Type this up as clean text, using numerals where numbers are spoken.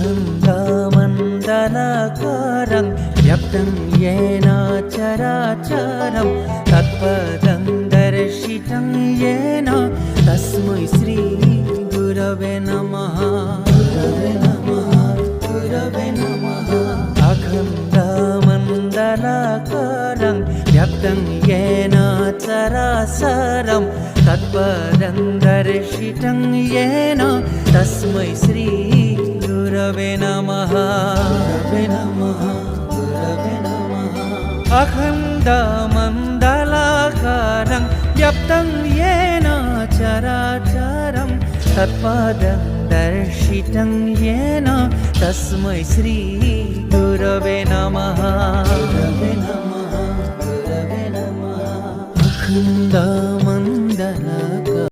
अखण्डमण्डलाकारं व्याप्तं येन चराचरं तत्पदं दर्शितं येन तस्मै श्री गुरवे नमः। गुरवे नमः, गुरवे नमः। अखण्डमण्डलाकारं व्याप्तं येन चराचरं तत्पदं दर्शितं येन तस्मै श्री गुरवे नमः। गुरवे नमः, गुरवे नमः। अखण्डमण्डलाकारं व्याप्तं येन चराचरं तत्पदं दर्शितं येन तस्मै श्री गुरवे नमः। गुरवे नमः, गुरवे नमः।